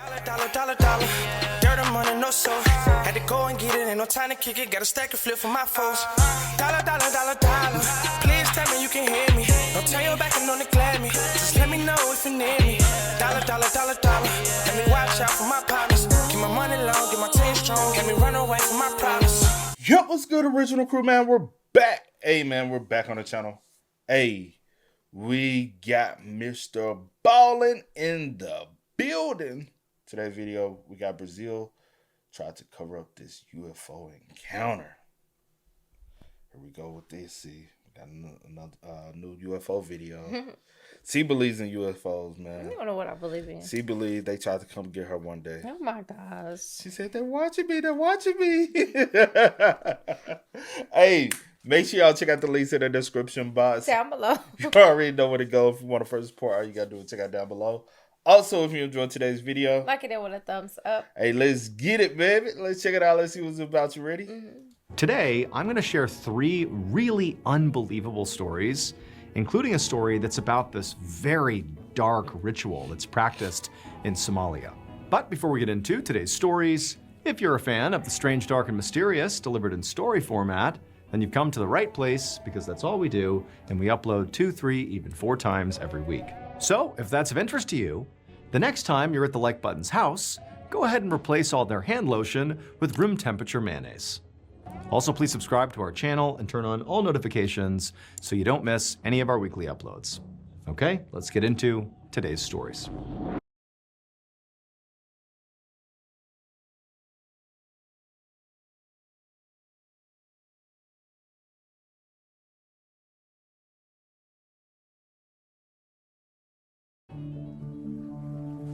Dollar. Dirt and money, no soul. Had to go and get it, ain't no time to kick it. Got a stack and flip for my foes. Dollar. Please tell me you can hear me. Don't turn your back and don't neglect me. Just let me know if you need me. Dollar. Let me watch out for my partners. Keep my money long, get my team strong. Let me run away from my problems. Yup, what's good, original crew, man? We're back. Hey, man, we're back on the channel. Hey, we got Mr. Ballin' in the building. Today's video, we got Brazil tried to cover up this UFO encounter. Here we go with this. See, we got another new UFO video. Cee believes in UFOs, man. I don't know what I believe in. Cee believes they tried to come get her one day. Oh my gosh. She said, they're watching me. Hey, make sure y'all check out the links in the description box. Down below. You already know where to go. If you want to first support, all you got to do is check out down below. Also, if you enjoyed today's video, like it with a thumbs up. Hey, let's get it, baby. Let's check it out. Let's see what's about. You ready? Today, I'm going to share 3 really unbelievable stories, including a story that's about this very dark ritual that's practiced in Somalia. But before we get into today's stories, if you're a fan of the strange, dark, and mysterious delivered in story format, then you've come to the right place, because that's all we do, and we upload 2, 3, even 4 times every week. So, if that's of interest to you, the next time you're at the Like Button's house, go ahead and replace all their hand lotion with room temperature mayonnaise. Also, please subscribe to our channel and turn on all notifications so you don't miss any of our weekly uploads. Okay, let's get into today's stories.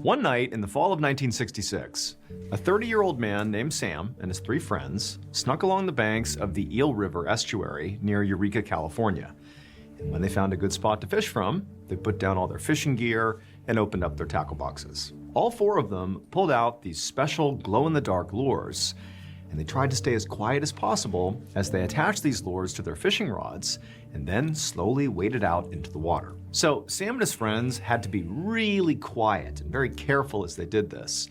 One night in the fall of 1966, a 30-year-old man named Sam and his 3 friends snuck along the banks of the Eel River estuary near Eureka, California. And when they found a good spot to fish from, they put down all their fishing gear and opened up their tackle boxes. All 4 of them pulled out these special glow-in-the-dark lures, and they tried to stay as quiet as possible as they attached these lures to their fishing rods and then slowly waded out into the water. So Sam and his friends had to be really quiet and very careful as they did this,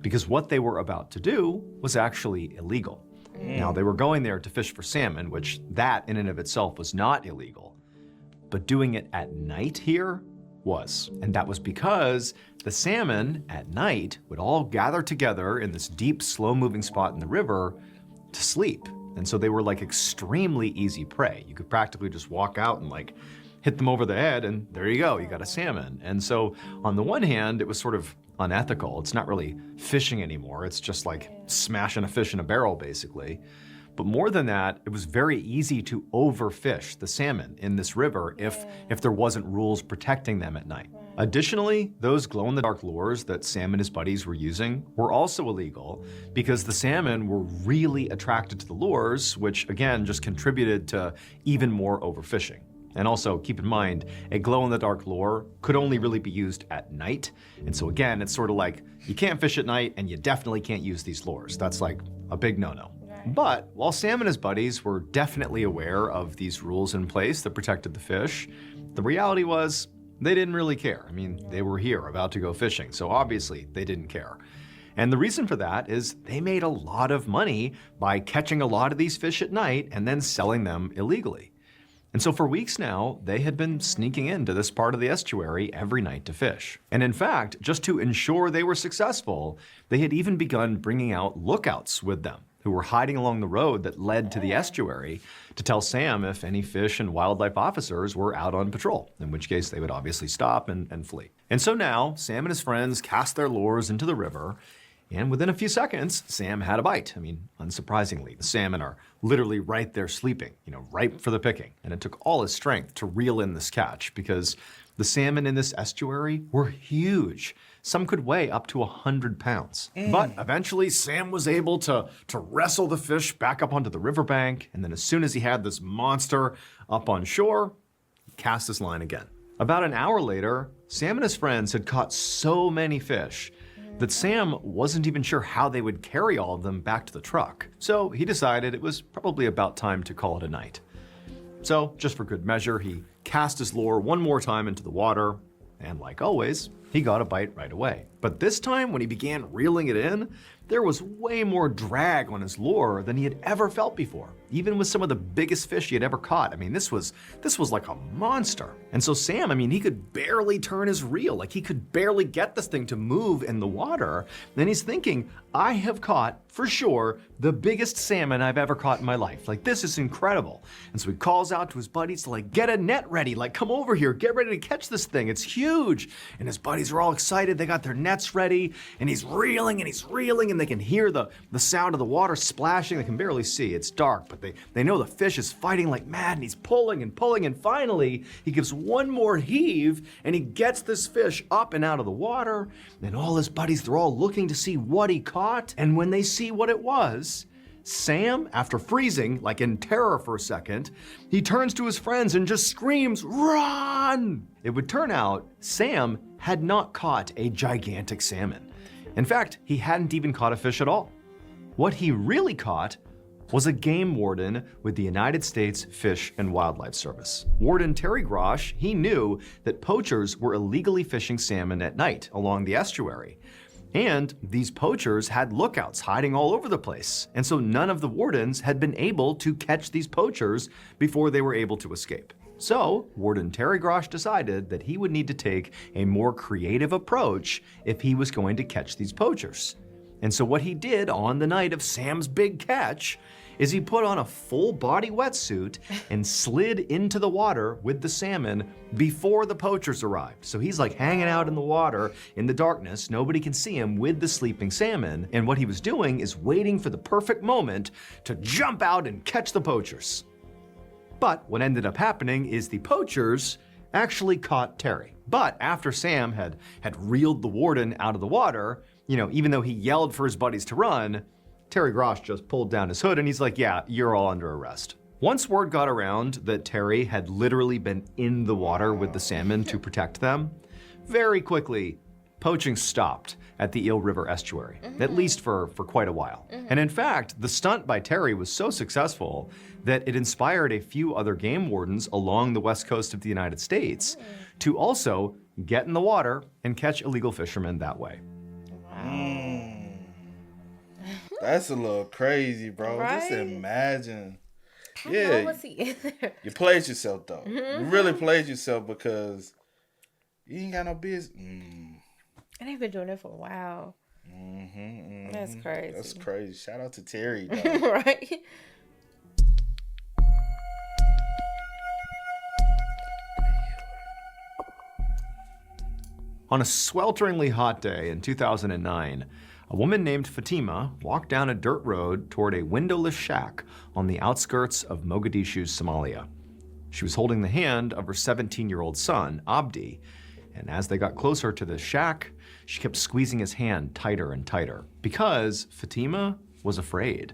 because what they were about to do was actually illegal. Now, they were going there to fish for salmon, which that in and of itself was not illegal, but doing it at night here was. And that was because the salmon at night would all gather together in this deep, slow-moving spot in the river to sleep. And so they were like extremely easy prey. You could practically just walk out and like hit them over the head and there you go, you got a salmon. And so on the one hand, it was sort of unethical. It's not really fishing anymore. It's just like smashing a fish in a barrel, basically. But more than that, it was very easy to overfish the salmon in this river if there wasn't rules protecting them at night. Additionally, those glow-in-the-dark lures that Sam and his buddies were using were also illegal because the salmon were really attracted to the lures, which again just contributed to even more overfishing. And also, keep in mind, a glow-in-the-dark lure could only really be used at night. And so again, it's sort of like, you can't fish at night and you definitely can't use these lures. That's like a big no-no. But while Sam and his buddies were definitely aware of these rules in place that protected the fish, the reality was they didn't really care. I mean, they were here about to go fishing, so obviously they didn't care. And the reason for that is they made a lot of money by catching a lot of these fish at night and then selling them illegally. And so for weeks now, they had been sneaking into this part of the estuary every night to fish. And in fact, just to ensure they were successful, they had even begun bringing out lookouts with them, who were hiding along the road that led to the estuary to tell Sam if any fish and wildlife officers were out on patrol, in which case they would obviously stop and flee. And so now, Sam and his friends cast their lures into the river, and within a few seconds, Sam had a bite. I mean, unsurprisingly, the salmon are literally right there sleeping, ripe for the picking. And it took all his strength to reel in this catch because the salmon in this estuary were huge. Some could weigh up to 100 pounds. But eventually, Sam was able to wrestle the fish back up onto the riverbank. And then as soon as he had this monster up on shore, he cast his line again. About an hour later, Sam and his friends had caught so many fish that Sam wasn't even sure how they would carry all of them back to the truck. So he decided it was probably about time to call it a night. So, just for good measure, he cast his lure one more time into the water, and like always, he got a bite right away. But this time, when he began reeling it in, there was way more drag on his lure than he had ever felt before, even with some of the biggest fish he had ever caught. I mean, this was like a monster. And so Sam, I mean, he could barely turn his reel. Like, he could barely get this thing to move in the water. Then he's thinking, I have caught, for sure, the biggest salmon I've ever caught in my life. Like, this is incredible. And so he calls out to his buddies to, like, get a net ready. Like, come over here, get ready to catch this thing. It's huge. And his buddies are all excited. They got their nets ready, and he's reeling, and they can hear the sound of the water splashing. They can barely see. It's dark, but they know the fish is fighting like mad, and he's pulling, and finally, he gives one more heave, and he gets this fish up and out of the water. And all his buddies, they're all looking to see what he caught. And when they see what it was, Sam, after freezing, like in terror for a second, he turns to his friends and just screams, "Run!" It would turn out Sam had not caught a gigantic salmon. In fact, he hadn't even caught a fish at all. What he really caught was a game warden with the United States Fish and Wildlife Service. Warden Terry Grosh, he knew that poachers were illegally fishing salmon at night along the estuary. And these poachers had lookouts hiding all over the place. And so none of the wardens had been able to catch these poachers before they were able to escape. So Warden Terry Grosh decided that he would need to take a more creative approach if he was going to catch these poachers. And so what he did on the night of Sam's big catch is he put on a full body wetsuit and slid into the water with the salmon before the poachers arrived. So he's like hanging out in the water in the darkness, nobody can see him, with the sleeping salmon. And what he was doing is waiting for the perfect moment to jump out and catch the poachers. But what ended up happening is the poachers actually caught Terry. But after Sam had reeled the warden out of the water, even though he yelled for his buddies to run, Terry Grosh just pulled down his hood and he's like, yeah, you're all under arrest. Once word got around that Terry had literally been in the water with the salmon to protect them, very quickly, poaching stopped at the Eel River estuary, at least for quite a while. And in fact, the stunt by Terry was so successful that it inspired a few other game wardens along the west coast of the United States to also get in the water and catch illegal fishermen that way. That's a little crazy, bro. Right? Just imagine. How long was he in there? You played yourself, though. You really played yourself because you ain't got no business. And they've been doing it for a while. That's crazy. That's crazy. Shout out to Terry, though. Right? On a swelteringly hot day in 2009, a woman named Fatima walked down a dirt road toward a windowless shack on the outskirts of Mogadishu's Somalia. She was holding the hand of her 17-year-old son, Abdi, and as they got closer to the shack, she kept squeezing his hand tighter and tighter because Fatima was afraid.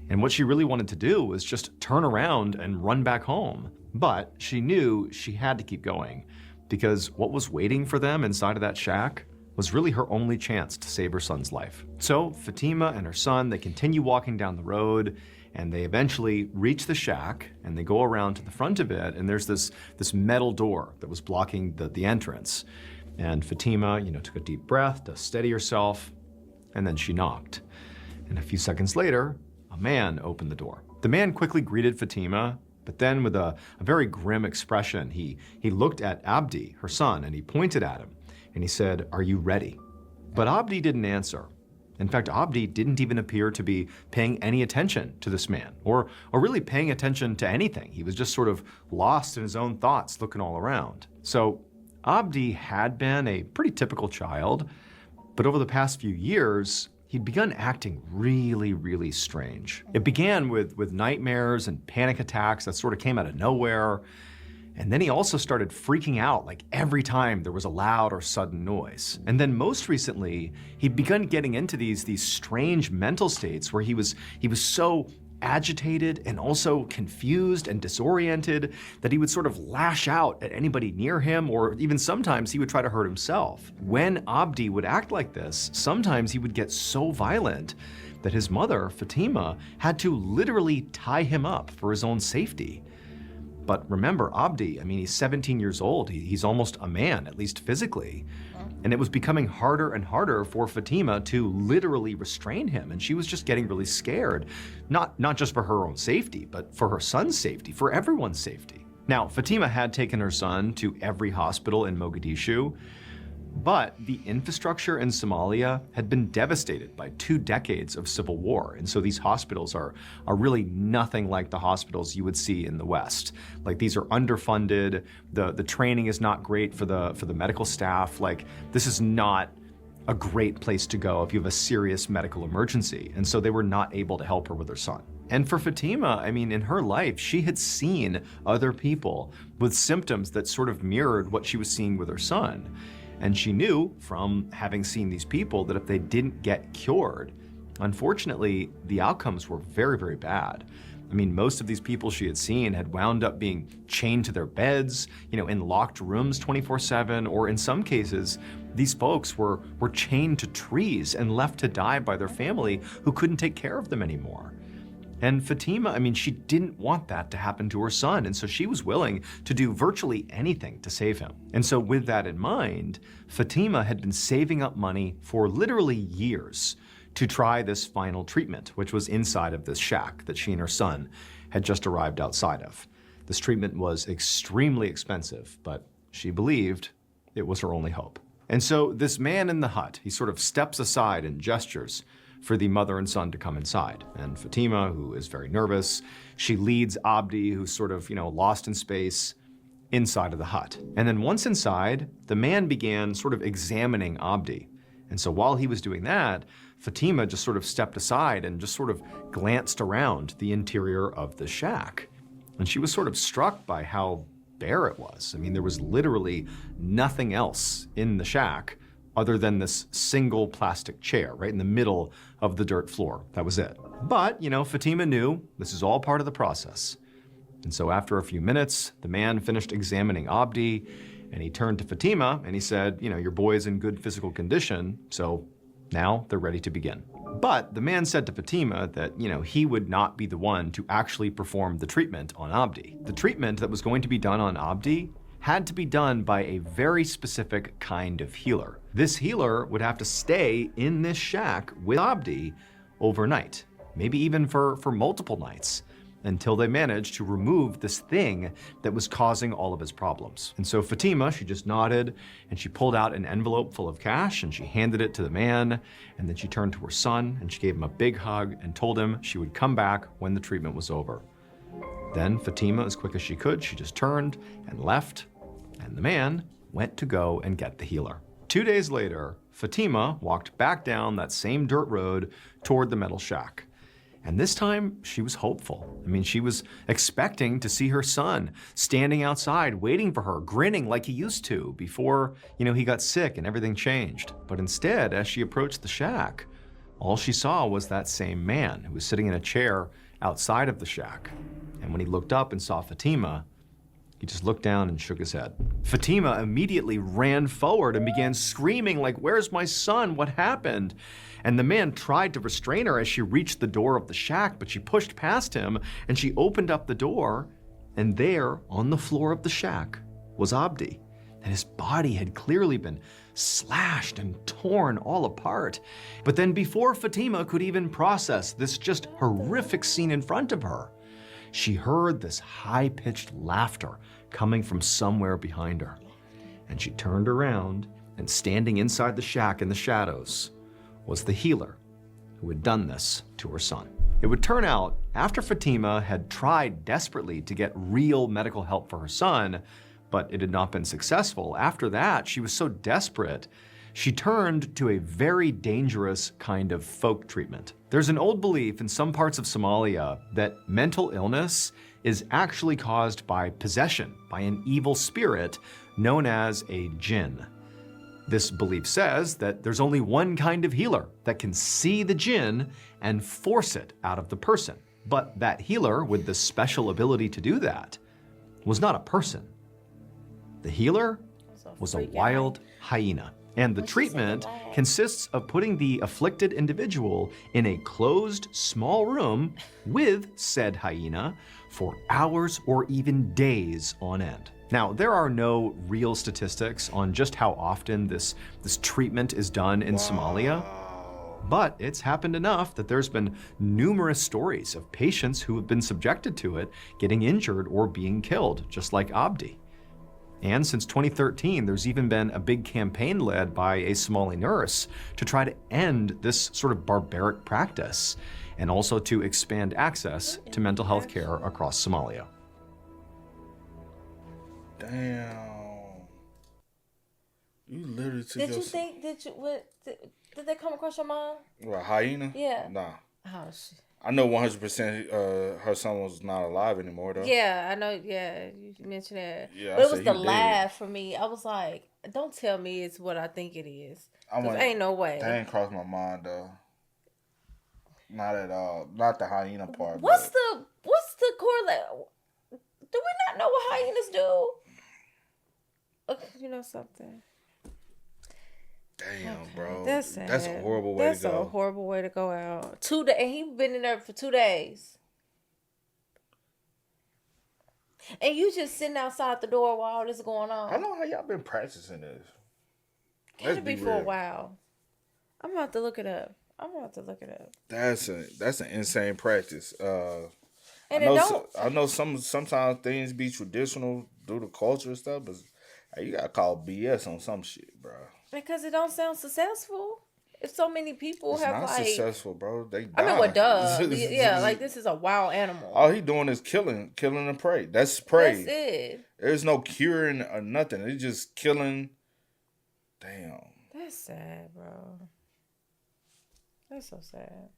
And what she really wanted to do was just turn around and run back home. But she knew she had to keep going because what was waiting for them inside of that shack was really her only chance to save her son's life. So Fatima and her son, they continue walking down the road, and they eventually reach the shack, and they go around to the front of it, and there's this metal door that was blocking the entrance. And Fatima, took a deep breath to steady herself, and then she knocked. And a few seconds later, a man opened the door. The man quickly greeted Fatima, but then with a very grim expression, he looked at Abdi, her son, and he pointed at him. And he said, "Are you ready?" But Abdi didn't answer. In fact, Abdi didn't even appear to be paying any attention to this man, or really paying attention to anything. He was just sort of lost in his own thoughts, looking all around. So Abdi had been a pretty typical child, but over the past few years, he'd begun acting really, really strange. It began with nightmares and panic attacks that sort of came out of nowhere. And then he also started freaking out like every time there was a loud or sudden noise. And then most recently, he'd begun getting into these strange mental states where he was so agitated and also confused and disoriented that he would sort of lash out at anybody near him, or even sometimes he would try to hurt himself. When Abdi would act like this, sometimes he would get so violent that his mother, Fatima, had to literally tie him up for his own safety. But remember, Abdi, I mean, he's 17 years old. He's almost a man, at least physically. And it was becoming harder and harder for Fatima to literally restrain him. And she was just getting really scared, not just for her own safety, but for her son's safety, for everyone's safety. Now, Fatima had taken her son to every hospital in Mogadishu, but the infrastructure in Somalia had been devastated by 2 decades of civil war. And so these hospitals are really nothing like the hospitals you would see in the West. Like, these are underfunded, the training is not great for the medical staff. Like, this is not a great place to go if you have a serious medical emergency. And so they were not able to help her with her son. And for Fatima, I mean, in her life, she had seen other people with symptoms that sort of mirrored what she was seeing with her son. And she knew from having seen these people that if they didn't get cured, unfortunately, the outcomes were very, very bad. I mean, most of these people she had seen had wound up being chained to their beds, in locked rooms 24/7, or in some cases, these folks were chained to trees and left to die by their family who couldn't take care of them anymore. And Fatima, I mean, she didn't want that to happen to her son, and so she was willing to do virtually anything to save him. And so with that in mind, Fatima had been saving up money for literally years to try this final treatment, which was inside of this shack that she and her son had just arrived outside of. This treatment was extremely expensive, but she believed it was her only hope. And so this man in the hut, he sort of steps aside and gestures for the mother and son to come inside. And Fatima, who is very nervous, she leads Abdi, who's sort of, lost in space, inside of the hut. And then once inside, the man began sort of examining Abdi. And so while he was doing that, Fatima just sort of stepped aside and just sort of glanced around the interior of the shack. And she was sort of struck by how bare it was. I mean, there was literally nothing else in the shack other than this single plastic chair right in the middle of the dirt floor. That was it. But, Fatima knew this is all part of the process. And so after a few minutes, the man finished examining Abdi, and he turned to Fatima and he said, your boy is in good physical condition, so now they're ready to begin. But the man said to Fatima that, he would not be the one to actually perform the treatment on Abdi. The treatment that was going to be done on Abdi had to be done by a very specific kind of healer. This healer would have to stay in this shack with Abdi overnight, maybe even for multiple nights, until they managed to remove this thing that was causing all of his problems. And so Fatima, she just nodded and she pulled out an envelope full of cash and she handed it to the man, and then she turned to her son and she gave him a big hug and told him she would come back when the treatment was over. Then Fatima, as quick as she could, she just turned and left, and the man went to go and get the healer. 2 days later, Fatima walked back down that same dirt road toward the metal shack. And this time, she was hopeful. I mean, she was expecting to see her son standing outside, waiting for her, grinning like he used to before, he got sick and everything changed. But instead, as she approached the shack, all she saw was that same man who was sitting in a chair outside of the shack. And when he looked up and saw Fatima, he just looked down and shook his head. Fatima immediately ran forward and began screaming like, "Where's my son? What happened?" And the man tried to restrain her as she reached the door of the shack, but she pushed past him and she opened up the door, and there on the floor of the shack was Abdi. And his body had clearly been slashed and torn all apart. But then before Fatima could even process this just horrific scene in front of her, she heard this high-pitched laughter coming from somewhere behind her. And she turned around, and standing inside the shack in the shadows was the healer who had done this to her son. It would turn out, after Fatima had tried desperately to get real medical help for her son, but it had not been successful, after that, she was so desperate, she turned to a very dangerous kind of folk treatment. There's an old belief in some parts of Somalia that mental illness is actually caused by possession, by an evil spirit known as a jinn. This belief says that there's only one kind of healer that can see the jinn and force it out of the person. But that healer with the special ability to do that was not a person. The healer was a wild hyena. And the treatment consists of putting the afflicted individual in a closed, small room with said hyena for hours or even days on end. Now, there are no real statistics on just how often this treatment is done in Somalia, but it's happened enough that there's been numerous stories of patients who have been subjected to it getting injured or being killed, just like Abdi. And since 2013, there's even been a big campaign led by a Somali nurse to try to end this sort of barbaric practice, and also to expand access to mental health care across Somalia. Damn. You literally took Did you think, did they come across your mom? What, hyena? Yeah. Nah. Oh, shit. I know 100% her son was not alive anymore, though. Yeah, I know. Yeah, you mentioned that. Yeah, but it was the he laugh for me. I was like, don't tell me it's what I think it is. Ain't no way. That ain't crossed my mind, though. Not at all. Not the hyena part. What's the correlate? Do we not know what hyenas do? You know something? Damn, bro. That's sad. That's a horrible way to go. That's a horrible way to go out. 2 days. And he been in there for 2 days. And you just sitting outside the door while all this is going on. How long have y'all been practicing this? Gotta be for a while. I'm about to look it up. That's an insane practice. And I know sometimes things be traditional due to culture and stuff, but you gotta call BS on some shit, bro. Because it don't sound successful. If so many people It's have not like successful, bro. They die. I mean, well, duh. Yeah, like this is a wild animal. All he doing is killing and prey. That's prey. That's it. There's no curing or nothing. It's just killing. Damn. That's sad, bro. That's so sad.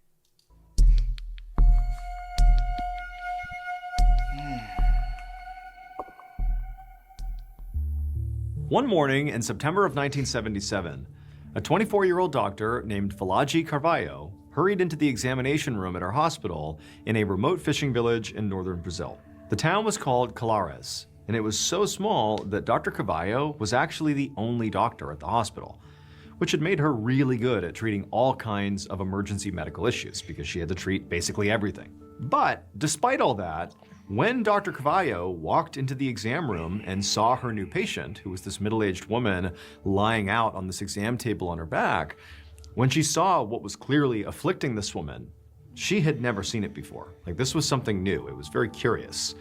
One morning in September of 1977, a 24-year-old doctor named Valaji Carvalho hurried into the examination room at our hospital in a remote fishing village in northern Brazil. The town was called Colares, and it was so small that Dr. Carvalho was actually the only doctor at the hospital, which had made her really good at treating all kinds of emergency medical issues because she had to treat basically everything. But despite all that, when Dr. Carvalho walked into the exam room and saw her new patient, who was this middle-aged woman lying out on this exam table on her back, when she saw what was clearly afflicting this woman, she had never seen it before. Like, this was something new. It was very curious.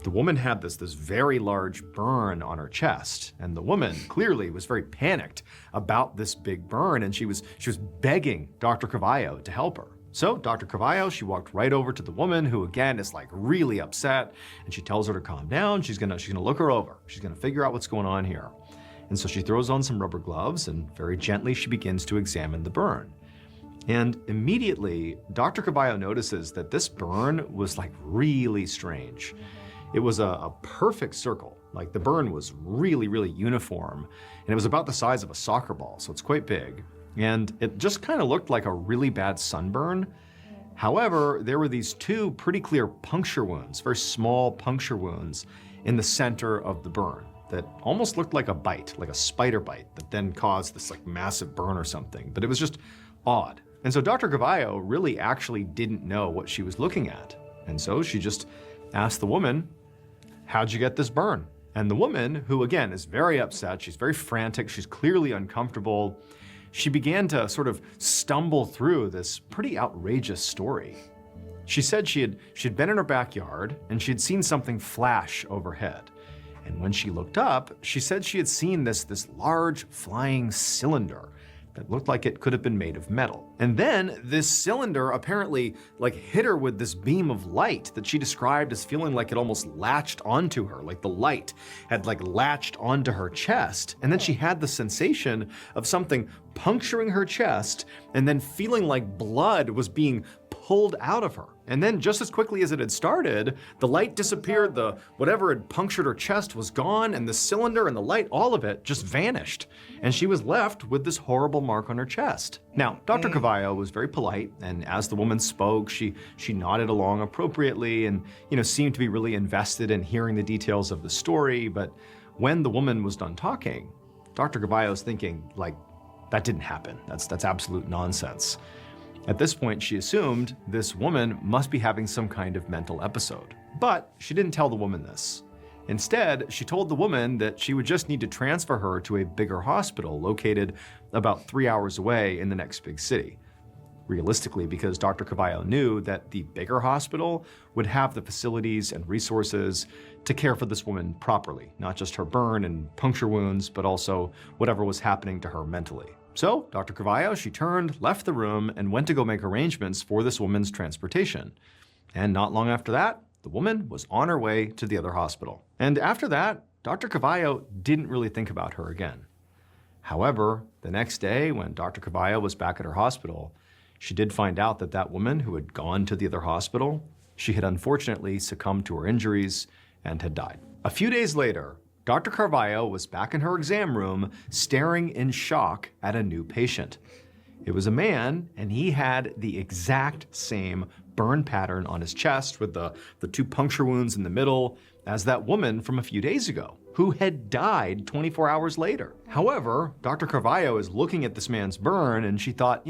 The woman had this very large burn on her chest, and the woman clearly was very panicked about this big burn, and she was begging Dr. Carvalho to help her. So Dr. Carvalho, she walked right over to the woman, who again is like really upset, and she tells her to calm down. She's gonna look her over. She's gonna figure out what's going on here. And so she throws on some rubber gloves, and very gently she begins to examine the burn. And immediately, Dr. Carvalho notices that this burn was like really strange. It was a perfect circle. Like, the burn was really, really uniform, and it was about the size of a soccer ball, so it's quite big. And it just kind of looked like a really bad sunburn. However, there were these 2 pretty clear puncture wounds, very small puncture wounds in the center of the burn that almost looked like a bite, like a spider bite, that then caused this like massive burn or something. But it was just odd. And so Dr. Carvalho really actually didn't know what she was looking at. And so she just asked the woman, "How'd you get this burn?" And the woman, who again is very upset, she's very frantic, she's clearly uncomfortable, she began to sort of stumble through this pretty outrageous story. She said she'd been in her backyard and she'd seen something flash overhead. And when she looked up, she said she had seen this large flying cylinder that looked like it could have been made of metal. And then this cylinder apparently like hit her with this beam of light that she described as feeling like it almost latched onto her, like the light had like latched onto her chest. And then she had the sensation of something puncturing her chest and then feeling like blood was being pulled out of her. And then just as quickly as it had started, the light disappeared, whatever had punctured her chest was gone, and the cylinder and the light, all of it just vanished. And she was left with this horrible mark on her chest. Now, Dr. Carvalho was very polite, and as the woman spoke, she nodded along appropriately and, seemed to be really invested in hearing the details of the story. But when the woman was done talking, Dr. Carvalho was thinking, like, that didn't happen. That's absolute nonsense. At this point, she assumed this woman must be having some kind of mental episode. But she didn't tell the woman this. Instead, she told the woman that she would just need to transfer her to a bigger hospital located about 3 hours away in the next big city. Realistically, because Dr. Carvalho knew that the bigger hospital would have the facilities and resources to care for this woman properly, not just her burn and puncture wounds, but also whatever was happening to her mentally. So Dr. Carvalho, she turned, left the room, and went to go make arrangements for this woman's transportation. And not long after that, the woman was on her way to the other hospital. And after that, Dr. Carvalho didn't really think about her again. However, the next day, when Dr. Carvalho was back at her hospital, she did find out that that woman who had gone to the other hospital, she had unfortunately succumbed to her injuries and had died. A few days later, Dr. Carvalho was back in her exam room, staring in shock at a new patient. It was a man, and he had the exact same burn pattern on his chest with the 2 puncture wounds in the middle as that woman from a few days ago, who had died 24 hours later. However, Dr. Carvalho is looking at this man's burn, and she thought,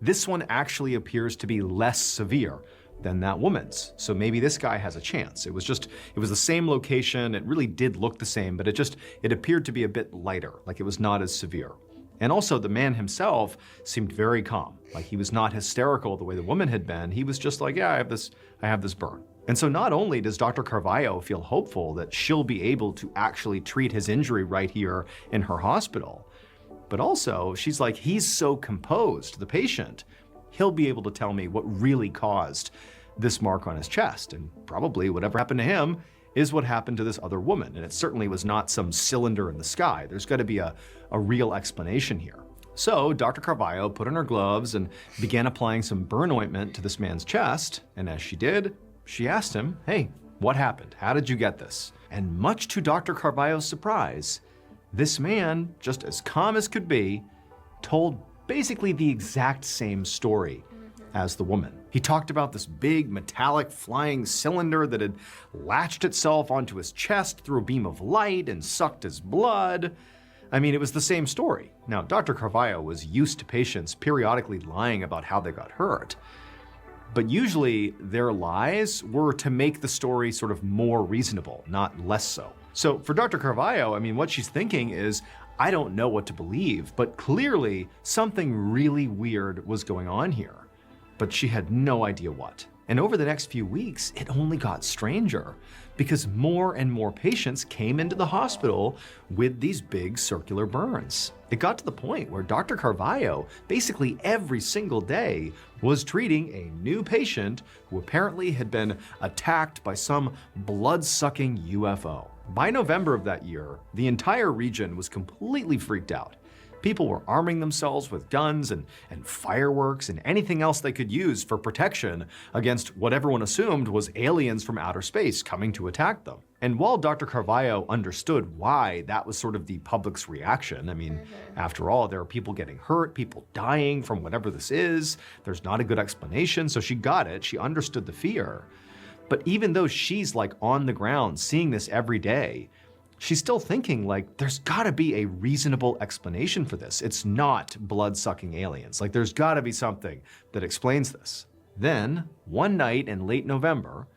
this one actually appears to be less severe than that woman's. So maybe this guy has a chance. It was the same location. It really did look the same, but it appeared to be a bit lighter, like it was not as severe. And also the man himself seemed very calm. Like he was not hysterical the way the woman had been. He was just like, yeah, I have this burn. And so not only does Dr. Carvalho feel hopeful that she'll be able to actually treat his injury right here in her hospital, but also she's like, he's so composed, the patient, he'll be able to tell me what really caused this mark on his chest. And probably whatever happened to him is what happened to this other woman. And it certainly was not some cylinder in the sky. There's got to be a real explanation here. So Dr. Carvalho put on her gloves and began applying some burn ointment to this man's chest. And as she did, she asked him, hey, what happened? How did you get this? And much to Dr. Carvalho's surprise, this man, just as calm as could be, told basically the exact same story as the woman. He talked about this big metallic flying cylinder that had latched itself onto his chest through a beam of light and sucked his blood. I mean, it was the same story. Now, Dr. Carvalho was used to patients periodically lying about how they got hurt, but usually their lies were to make the story sort of more reasonable, not less so. So for Dr. Carvalho, I mean, what she's thinking is, I don't know what to believe, but clearly something really weird was going on here. But she had no idea what. And over the next few weeks, it only got stranger because more and more patients came into the hospital with these big circular burns. It got to the point where Dr. Carvalho, basically every single day, was treating a new patient who apparently had been attacked by some blood-sucking UFO. By November of that year, the entire region was completely freaked out. People were arming themselves with guns and fireworks and anything else they could use for protection against what everyone assumed was aliens from outer space coming to attack them. And while Dr. Carvalho understood why that was sort of the public's reaction, I mean, after all, there are people getting hurt, people dying from whatever this is, there's not a good explanation, so she got it, she understood the fear. But even though she's like on the ground seeing this every day, she's still thinking like, there's gotta be a reasonable explanation for this. It's not blood-sucking aliens. Like there's gotta be something that explains this. Then, one night in late November,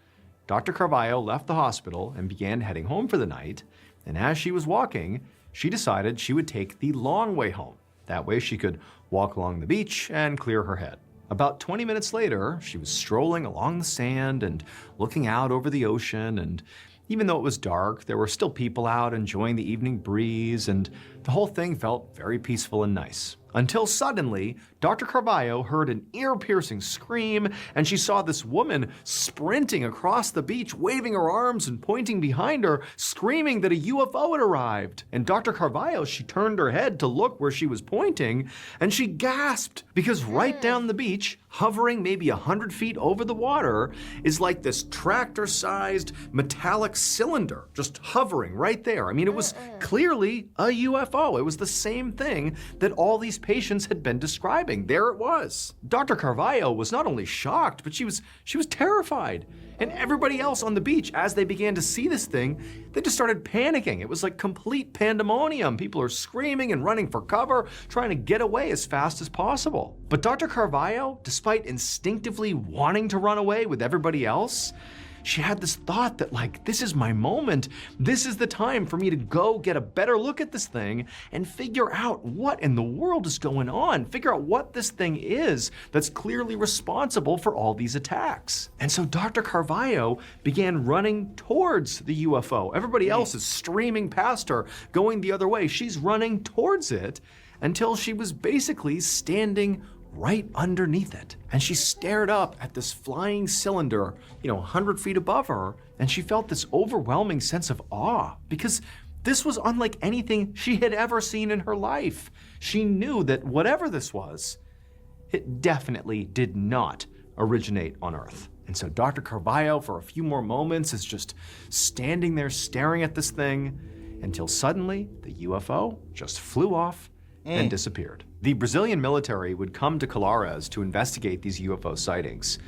Dr. Carvalho left the hospital and began heading home for the night. And as she was walking, she decided she would take the long way home. That way she could walk along the beach and clear her head. About 20 minutes later, she was strolling along the sand and looking out over the ocean, and even though it was dark, there were still people out enjoying the evening breeze, and the whole thing felt very peaceful and nice. Until suddenly, Dr. Carvalho heard an ear-piercing scream, and she saw this woman sprinting across the beach, waving her arms and pointing behind her, screaming that a UFO had arrived. And Dr. Carvalho, she turned her head to look where she was pointing, and she gasped, because right down the beach, hovering maybe 100 feet over the water, is like this tractor-sized metallic cylinder, just hovering right there. I mean, it was clearly a UFO. It was the same thing that all these patients had been describing. There it was. Dr. Carvalho was not only shocked, but she was terrified. And everybody else on the beach, as they began to see this thing, they just started panicking. It was like complete pandemonium. People are screaming and running for cover, trying to get away as fast as possible. But Dr. Carvalho, despite instinctively wanting to run away with everybody else, she had this thought that, like, this is my moment. This is the time for me to go get a better look at this thing and figure out what in the world is going on. Figure out what this thing is that's clearly responsible for all these attacks. And so Dr. Carvalho began running towards the UFO. Everybody else is streaming past her, going the other way. She's running towards it until she was basically standing right underneath it. And she stared up at this flying cylinder, 100 feet above her, and she felt this overwhelming sense of awe because this was unlike anything she had ever seen in her life. She knew that whatever this was, it definitely did not originate on Earth. And so Dr. Carvalho, for a few more moments, is just standing there staring at this thing until suddenly the UFO just flew off and disappeared. The Brazilian military would come to Colares to investigate these UFO sightings,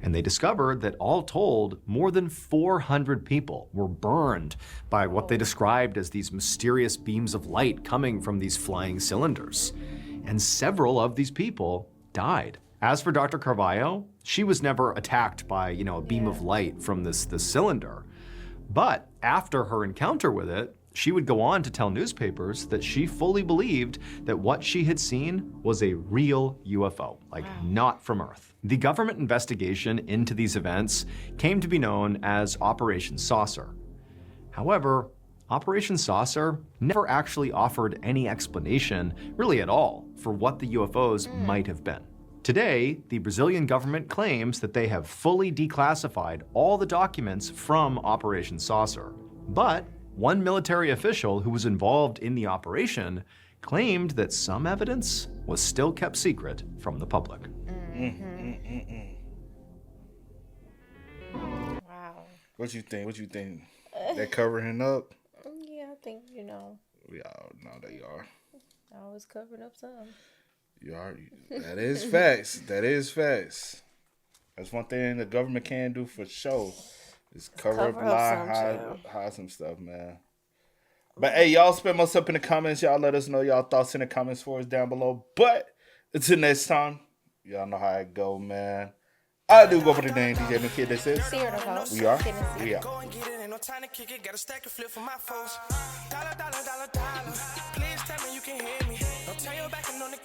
and they discovered that all told, more than 400 people were burned by what they described as these mysterious beams of light coming from these flying cylinders. And several of these people died. As for Dr. Carvalho, she was never attacked by, a beam of light from this cylinder. But after her encounter with it, she would go on to tell newspapers that she fully believed that what she had seen was a real UFO, not from Earth. The government investigation into these events came to be known as Operation Saucer. However, Operation Saucer never actually offered any explanation, really at all, for what the UFOs might have been. Today, the Brazilian government claims that they have fully declassified all the documents from Operation Saucer. But one military official who was involved in the operation claimed that some evidence was still kept secret from the public. Wow. What you think? They covering up? Yeah, I think, We all know they are. always covering up some. You are. That is facts. That's one thing the government can do for sure. Just cover up, lie, hide some stuff, man. But hey, y'all spend most up in the comments. Y'all let us know y'all thoughts in the comments for us down below. But until next time, y'all know how it go, man. I do go for the name DJ and Kid. This is See you tomorrow. We are. Go and get it, ain't no time to kick it. Got a stack of flip for my foes. Dollar. Please tell me you can hear me. Don't turn your back and on the